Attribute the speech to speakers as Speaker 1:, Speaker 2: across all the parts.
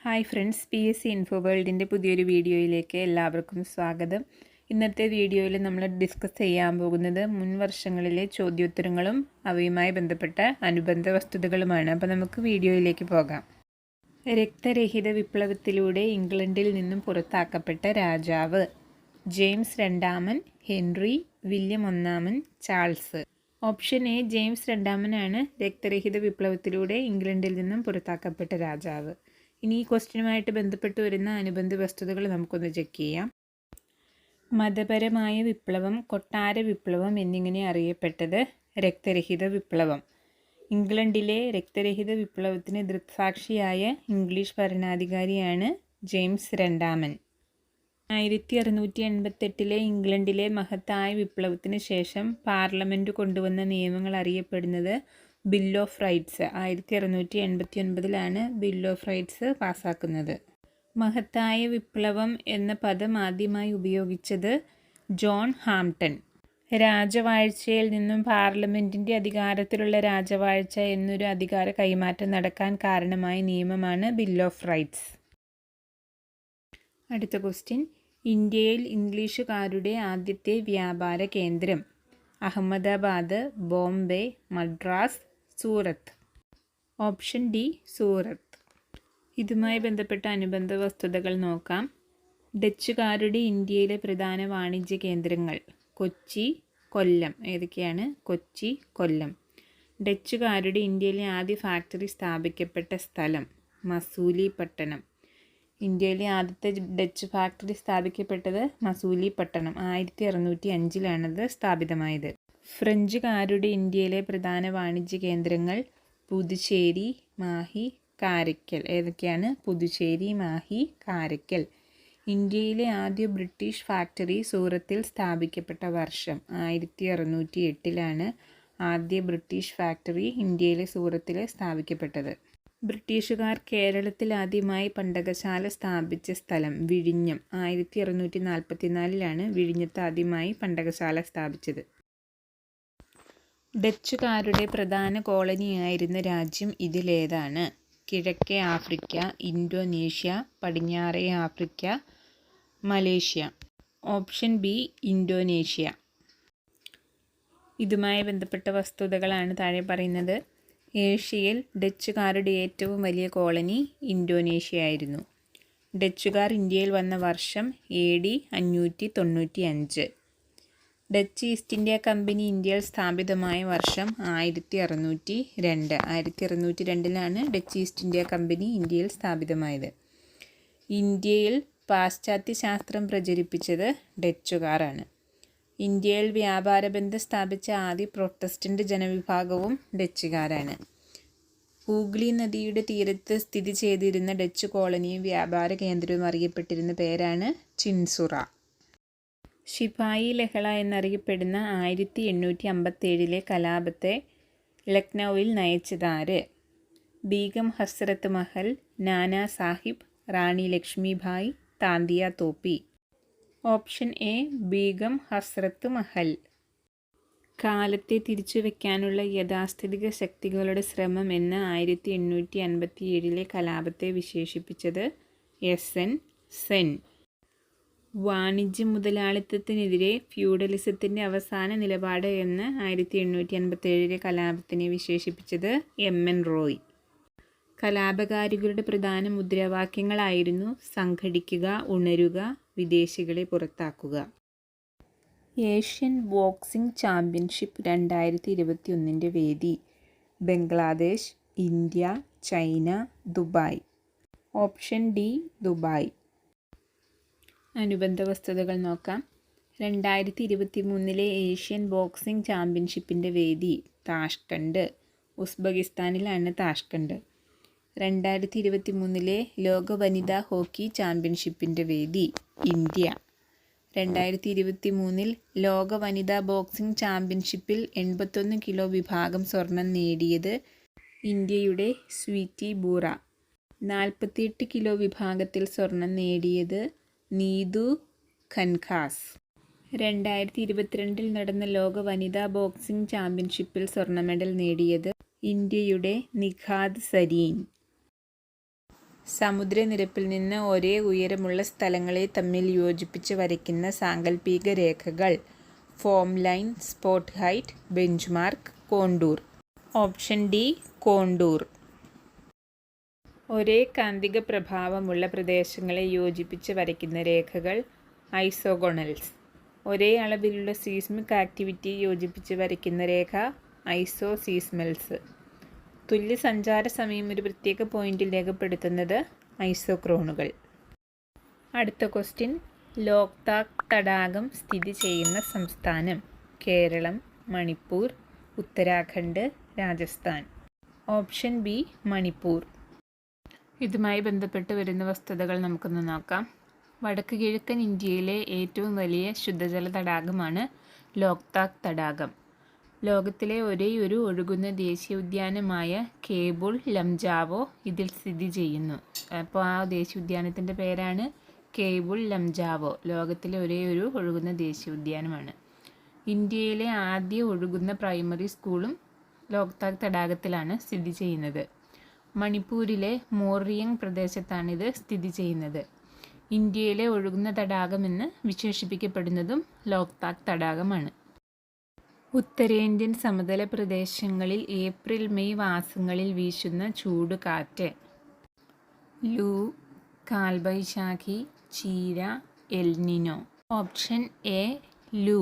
Speaker 1: Hi friends, PSC info വേൾഡിൻ്റെ പുതിയൊരു വീഡിയോയിലേക്ക് എല്ലാവർക്കും സ്വാഗതം. ഇന്നത്തെ വീഡിയോയിൽ നമ്മൾ ഡിസ്കസ് ചെയ്യാൻ പോകുന്നത് മുൻ വർഷങ്ങളിലെ ചോദ്യോത്തരങ്ങളും അവയുമായി ബന്ധപ്പെട്ട അനുബന്ധ വസ്തുതകളുമാണ്. അപ്പോൾ നമുക്ക് വീഡിയോയിലേക്ക് പോകാം. രക്തരഹിത വിപ്ലവത്തിലൂടെ ഇംഗ്ലണ്ടിൽ നിന്നും പുറത്താക്കപ്പെട്ട രാജാവ്: ജെയിംസ് രണ്ടാമൻ, ഹെൻറി, വില്യം ഒന്നാമൻ, ചാൾസ്. ഓപ്ഷൻ എ, ജെയിംസ് രണ്ടാമനാണ് രക്തരഹിത വിപ്ലവത്തിലൂടെ ഇംഗ്ലണ്ടിൽ നിന്നും പുറത്താക്കപ്പെട്ട രാജാവ്. ഇനി ഈ ക്വസ്റ്റ്യനുമായിട്ട് ബന്ധപ്പെട്ട് വരുന്ന അനുബന്ധ വസ്തുതകൾ നമുക്കൊന്ന് ചെക്ക് ചെയ്യാം. മതപരമായ വിപ്ലവം, കൊട്ടാര വിപ്ലവം എന്നിങ്ങനെ അറിയപ്പെട്ടത് രക്തരഹിത വിപ്ലവം. ഇംഗ്ലണ്ടിലെ രക്തരഹിത വിപ്ലവത്തിന് ദൃക്സാക്ഷിയായ ഇംഗ്ലീഷ് ഭരണാധികാരിയാണ് ജെയിംസ് രണ്ടാമൻ. 1688 ഇംഗ്ലണ്ടിലെ മഹത്തായ വിപ്ലവത്തിന് ശേഷം പാർലമെൻറ്റ് കൊണ്ടുവന്ന നിയമങ്ങൾ അറിയപ്പെടുന്നത് bill of rights. 1689 bill of rights പാസ്സാക്കുന്നത്. മഹത്തായ വിപ്ലവം എന്ന പദം ആദ്യമായി ഉപയോഗിച്ചത് ജോൺ ഹാംപ്ടൺ. രാജവാഴ്ചയിൽ നിന്നും പാർലമെൻറ്റിൻ്റെ അധികാരത്തിലുള്ള രാജവാഴ്ച എന്നൊരു അധികാര കൈമാറ്റം നടക്കാൻ കാരണമായ നിയമമാണ് ബിൽ ഓഫ് റൈറ്റ്സ്. അടുത്ത ക്വസ്റ്റ്യൻ: ഇന്ത്യയിൽ ഇംഗ്ലീഷുകാരുടെ ആദ്യത്തെ വ്യാപാര കേന്ദ്രം: അഹമ്മദാബാദ്, ബോംബെ, മദ്രാസ്, സൂറത്ത്. ഓപ്ഷൻ ഡി, സൂറത്ത്. ഇതുമായി ബന്ധപ്പെട്ട അനുബന്ധ വസ്തുതകൾ നോക്കാം. ഡച്ചുകാരുടെ ഇന്ത്യയിലെ പ്രധാന വാണിജ്യ കേന്ദ്രങ്ങൾ: കൊച്ചി, കൊല്ലം. ഏതൊക്കെയാണ്? കൊച്ചി, കൊല്ലം. ഡച്ചുകാരുടെ ഇന്ത്യയിലെ ആദ്യ ഫാക്ടറി സ്ഥാപിക്കപ്പെട്ട സ്ഥലം: മസൂലിപട്ടണം. ഇന്ത്യയിലെ ആദ്യത്തെ ഡച്ച് ഫാക്ടറി സ്ഥാപിക്കപ്പെട്ടത് മസൂലിപട്ടണം. 1605 സ്ഥാപിതമായത്. ഫ്രഞ്ചുകാരുടെ ഇന്ത്യയിലെ പ്രധാന വാണിജ്യ കേന്ദ്രങ്ങൾ: പുതുച്ചേരി, മാഹി, കാരയ്ക്കൽ. ഏതൊക്കെയാണ്? പുതുച്ചേരി, മാഹി, കാരയ്ക്കൽ. ഇന്ത്യയിലെ ആദ്യ ബ്രിട്ടീഷ് ഫാക്ടറി സൂറത്തിൽ സ്ഥാപിക്കപ്പെട്ട വർഷം: 1608 ആദ്യ ബ്രിട്ടീഷ് ഫാക്ടറി ഇന്ത്യയിലെ സൂറത്തിൽ സ്ഥാപിക്കപ്പെട്ടത്. ബ്രിട്ടീഷുകാർ കേരളത്തിൽ ആദ്യമായി പണ്ടകശാല സ്ഥാപിച്ച സ്ഥലം: വിഴിഞ്ഞം. 1644 വിഴിഞ്ഞത്ത് ആദ്യമായി പണ്ടകശാല സ്ഥാപിച്ചത്. ഡച്ചുകാരുടെ പ്രധാന കോളനിയായിരുന്ന രാജ്യം ഇതിലേതാണ്? കിഴക്കേ ആഫ്രിക്ക, ഇന്തോനേഷ്യ, പടിഞ്ഞാറേ Africa, Malaysia. Option B, Indonesia. ഇതുമായി ബന്ധപ്പെട്ട വസ്തുതകളാണ് താഴെ പറയുന്നത്. ഏഷ്യയിൽ ഡച്ചുകാരുടെ ഏറ്റവും വലിയ കോളനി ഇന്തോനേഷ്യ ആയിരുന്നു. ഡച്ചുകാർ ഇന്ത്യയിൽ വന്ന വർഷം AD 595. Dutch east India company ഇന്ത്യയിൽ സ്ഥാപിതമായ വർഷം 1602. 1602 ഡച്ച് ഈസ്റ്റ് ഇന്ത്യ കമ്പനി ഇന്ത്യയിൽ സ്ഥാപിതമായത്. ഇന്ത്യയിൽ പാശ്ചാത്യ ശാസ്ത്രം പ്രചരിപ്പിച്ചത് ഡച്ചുകാരാണ്. ഇന്ത്യയിൽ വ്യാപാരബന്ധം സ്ഥാപിച്ച ആദ്യ പ്രൊട്ടസ്റ്റന്റ് ജനവിഭാഗവും ഡച്ചുകാരാണ്. ഹൂഗ്ലി നദിയുടെ തീരത്ത് സ്ഥിതി ചെയ്തിരുന്ന ഡച്ച് കോളനിയും വ്യാപാര കേന്ദ്രവും അറിയപ്പെട്ടിരുന്ന പേരാണ് ചിൻസുറ. ശിപായി ലഹള എന്നറിയപ്പെടുന്ന 1857 കലാപത്തെ ലക്നൌവിൽ നയിച്ചതാര്? ബീഗം ഹസ്രത്ത് മഹൽ, നാനാ സാഹിബ്, റാണി ലക്ഷ്മിഭായ്, താന്തിയ തോപ്പി. ഓപ്ഷൻ എ, ബീഗം ഹസ്രത്ത് മഹൽ. കാലത്തെ തിരിച്ചുവെക്കാനുള്ള യാഥാസ്ഥിതിക ശക്തികളുടെ ശ്രമം എന്ന 1857 കലാപത്തെ വിശേഷിപ്പിച്ചത് SN സെൻ. വാണിജ്യ മുതലാളിത്തത്തിനെതിരെ ഫ്യൂഡലിസത്തിൻ്റെ അവസാന നിലപാട് എന്ന് 1857 കലാപത്തിനെ വിശേഷിപ്പിച്ചത് MN റോയ്. കലാപകാരികളുടെ പ്രധാന മുദ്രാവാക്യങ്ങളായിരുന്നു സംഘടിക്കുക, ഉണരുക, വിദേശികളെ പുറത്താക്കുക. ഏഷ്യൻ ബോക്സിംഗ് ചാമ്പ്യൻഷിപ്പ് 2021 വേദി: Bangladesh, India, China, Dubai. Option D, Dubai. അനുബന്ധ വസ്തുതകൾ നോക്കാം. 2023 ഏഷ്യൻ ബോക്സിംഗ് ചാമ്പ്യൻഷിപ്പിൻ്റെ വേദി താഷ്കണ്ട്, ഉസ്ബെക്കിസ്ഥാനിലാണ് താഷ്കണ്ട്. 2023 ലോക വനിതാ ഹോക്കി ചാമ്പ്യൻഷിപ്പിൻ്റെ വേദി ഇന്ത്യ. 2023 ലോക വനിതാ ബോക്സിംഗ് ചാമ്പ്യൻഷിപ്പിൽ 81 കിലോ വിഭാഗം സ്വർണം നേടിയത് ഇന്ത്യയുടെ സ്വീറ്റി ബൂറ. 48 കിലോ വിഭാഗത്തിൽ സ്വർണം നേടിയത് നീതു ഖൻഖാസ്. 2022 നടന്ന ലോക വനിതാ ബോക്സിംഗ് ചാമ്പ്യൻഷിപ്പിൽ സ്വർണ്ണ മെഡൽ നേടിയത് ഇന്ത്യയുടെ നിഖാത് സരീൻ. സമുദ്രനിരപ്പിൽ നിന്ന് ഒരേ ഉയരമുള്ള സ്ഥലങ്ങളെ തമ്മിൽ യോജിപ്പിച്ച് വരയ്ക്കുന്ന സാങ്കൽപ്പിക രേഖകൾ. Form line, spot height, benchmark, contour. Option D contour. ഒരേ കാന്തിക പ്രഭാവമുള്ള പ്രദേശങ്ങളെ യോജിപ്പിച്ച് വരയ്ക്കുന്ന രേഖകൾ ഐസോഗോണൽസ്. ഒരേ അളവിലുള്ള സീസ്മിക് ആക്ടിവിറ്റി യോജിപ്പിച്ച് വരയ്ക്കുന്ന രേഖ ഐസോസീസ്മൽസ്. തുല്യ സഞ്ചാര സമയം ഒരു പ്രത്യേക പോയിന്റിൽ രേഖപ്പെടുത്തുന്നത് ഐസോക്രോണുകൾ. അടുത്ത ക്വസ്റ്റ്യൻ. ലോക്താക് തടാകം സ്ഥിതി ചെയ്യുന്ന സംസ്ഥാനം. കേരളം, മണിപ്പൂർ, ഉത്തരാഖണ്ഡ്, രാജസ്ഥാൻ. Option B Manipur. ഇതുമായി ബന്ധപ്പെട്ട് വരുന്ന വസ്തുതകൾ നമുക്കൊന്ന് നോക്കാം. വടക്ക് കിഴക്കൻ ഇന്ത്യയിലെ ഏറ്റവും വലിയ ശുദ്ധജല തടാകമാണ് ലോക്താക് തടാകം. ലോകത്തിലെ ഒരേയൊരു ഒഴുകുന്ന ദേശീയോദ്യാനമായ കേബുൾ ലംജാവോ ഇതിൽ സ്ഥിതി ചെയ്യുന്നു. അപ്പോൾ ആ ദേശീയോദ്യാനത്തിൻ്റെ പേരാണ് കേബുൾ ലംജാവോ. ലോകത്തിലെ ഒരേയൊരു ഒഴുകുന്ന ദേശീയോദ്യാനമാണ്. ഇന്ത്യയിലെ ആദ്യ ഒഴുകുന്ന പ്രൈമറി സ്കൂളും ലോക്താക് തടാകത്തിലാണ് സ്ഥിതി ചെയ്യുന്നത്. മണിപ്പൂരിലെ മോറിയങ് പ്രദേശത്താണിത് സ്ഥിതി ചെയ്യുന്നത്. ഇന്ത്യയിലെ ഒഴുകുന്ന തടാകമെന്ന് വിശേഷിപ്പിക്കപ്പെടുന്നതും ലോക്താക് തടാകമാണ്. ഉത്തരേന്ത്യൻ സമതല പ്രദേശങ്ങളിൽ ഏപ്രിൽ മെയ് മാസങ്ങളിൽ വീശുന്ന ചൂടുകാറ്റ്. ലൂ, കാൽബൈശാഖി, ചീര, എൽനിനോ. ഓപ്ഷൻ എ ലൂ.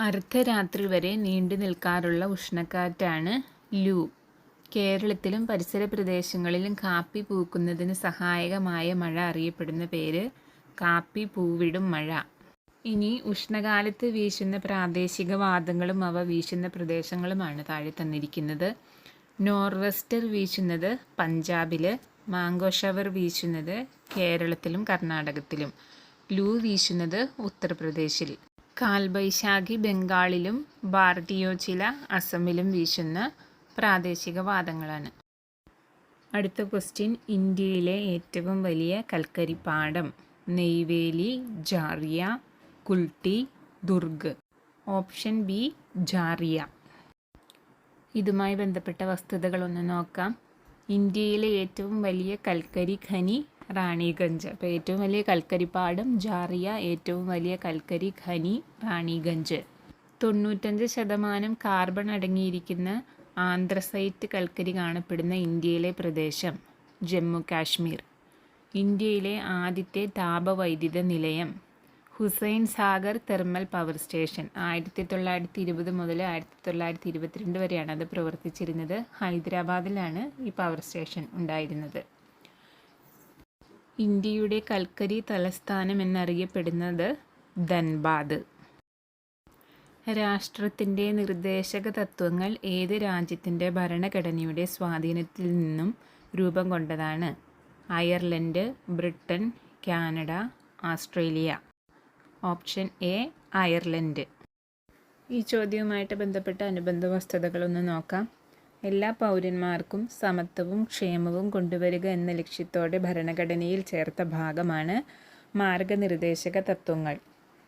Speaker 1: അർദ്ധരാത്രി വരെ നീണ്ടു നിൽക്കാറുള്ള ഉഷ്ണക്കാറ്റാണ് ലൂ. കേരളത്തിലും പരിസര പ്രദേശങ്ങളിലും കാപ്പി പൂക്കുന്നതിന് സഹായകമായ മഴ അറിയപ്പെടുന്ന പേര് കാപ്പി പൂവിടും മഴ. ഇനി ഉഷ്ണകാലത്ത് വീശുന്ന പ്രാദേശിക വാദങ്ങളും അവ വീശുന്ന പ്രദേശങ്ങളുമാണ് താഴെ തന്നിരിക്കുന്നത്. നോർവെസ്റ്റർ വീശുന്നത് പഞ്ചാബിൽ, മാംഗോ ഷവർ വീശുന്നത് കേരളത്തിലും കർണാടകത്തിലും, ലൂ വീശുന്നത് ഉത്തർപ്രദേശിൽ. കാൽബൈശാഖി ബംഗാളിലും ബാർഡിയോച്ചില അസമിലും വീശുന്ന പ്രാദേശിക വാദങ്ങളാണ്. അടുത്ത ക്വസ്റ്റ്യൻ. ഇന്ത്യയിലെ ഏറ്റവും വലിയ കൽക്കരിപ്പാടം. നെയ്വേലി, ജാറിയ, കുൽട്ടി, ദുർഗ്. Option B Jharia. ഇതുമായി ബന്ധപ്പെട്ട വസ്തുതകളൊന്ന് നോക്കാം. ഇന്ത്യയിലെ ഏറ്റവും വലിയ കൽക്കരി ഖനി റാണിഗഞ്ച്. അപ്പോൾ ഏറ്റവും വലിയ കൽക്കരിപ്പാടം ജാറിയ, ഏറ്റവും വലിയ കൽക്കരി ഖനി റാണിഗഞ്ച്. 95% കാർബൺ അടങ്ങിയിരിക്കുന്ന ആന്ത്രസൈറ്റ് കൽക്കരി കാണപ്പെടുന്ന ഇന്ത്യയിലെ പ്രദേശം ജമ്മു കാശ്മീർ. ഇന്ത്യയിലെ ആദ്യത്തെ താപവൈദ്യുത നിലയം Hussain Sagar thermal power station. 1920 മുതൽ 1922 വരെയാണ് അത് പ്രവർത്തിച്ചിരുന്നത്. ഹൈദരാബാദിലാണ് ഈ പവർ സ്റ്റേഷൻ ഉണ്ടായിരുന്നത്. ഇന്ത്യയുടെ കൽക്കരി തലസ്ഥാനം എന്നറിയപ്പെടുന്നത് ധൻബാദ്. രാഷ്ട്രത്തിൻ്റെ നിർദ്ദേശക തത്വങ്ങൾ ഏത് രാജ്യത്തിൻ്റെ ഭരണഘടനയുടെ സ്വാധീനത്തിൽ നിന്നും രൂപം കൊണ്ടതാണ്? Ireland, Britain, Canada, Australia. Option A Ireland. ഈ ചോദ്യവുമായിട്ട് ബന്ധപ്പെട്ട അനുബന്ധ വസ്തുതകളൊന്ന് നോക്കാം. എല്ലാ പൗരന്മാർക്കും സമത്വവും ക്ഷേമവും കൊണ്ടുവരിക എന്ന ലക്ഷ്യത്തോടെ ഭരണഘടനയിൽ ചേർത്ത ഭാഗമാണ് മാർഗനിർദ്ദേശക തത്വങ്ങൾ.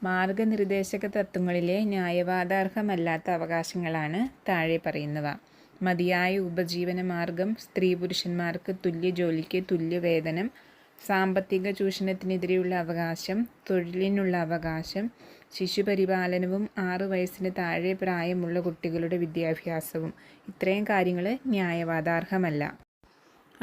Speaker 1: മാർഗനിർദ്ദേശക തത്വങ്ങളിലെ ന്യായവാദാർഹമല്ലാത്ത അവകാശങ്ങളാണ് താഴെ പറയുന്നവ. മതിയായ ഉപജീവന മാർഗം, സ്ത്രീ പുരുഷന്മാർക്ക് തുല്യ ജോലിക്ക് തുല്യ വേതനം, സാമ്പത്തിക ചൂഷണത്തിനെതിരെയുള്ള അവകാശം, തൊഴിലിനുള്ള അവകാശം, ശിശുപരിപാലനവും 6 വയസ്സിന് താഴെ പ്രായമുള്ള കുട്ടികളുടെ വിദ്യാഭ്യാസവും. ഇത്രയും കാര്യങ്ങൾ ന്യായവാദാർഹമല്ല.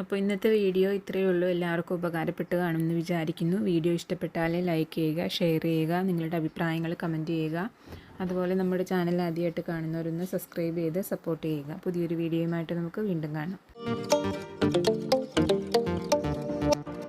Speaker 1: അപ്പോൾ ഇന്നത്തെ വീഡിയോ ഇത്രയേ ഉള്ളൂ. എല്ലാവർക്കും ഉപകാരപ്പെട്ട് കാണുമെന്ന് വിചാരിക്കുന്നു. വീഡിയോ ഇഷ്ടപ്പെട്ടാൽ ലൈക്ക് ചെയ്യുക, ഷെയർ ചെയ്യുക, നിങ്ങളുടെ അഭിപ്രായങ്ങൾ കമൻറ്റ് ചെയ്യുക. അതുപോലെ നമ്മുടെ ചാനൽ ആദ്യമായിട്ട് കാണുന്നവരൊന്ന് സബ്സ്ക്രൈബ് ചെയ്ത് സപ്പോർട്ട് ചെയ്യുക. പുതിയൊരു വീഡിയോയുമായിട്ട് നമുക്ക് വീണ്ടും കാണാം.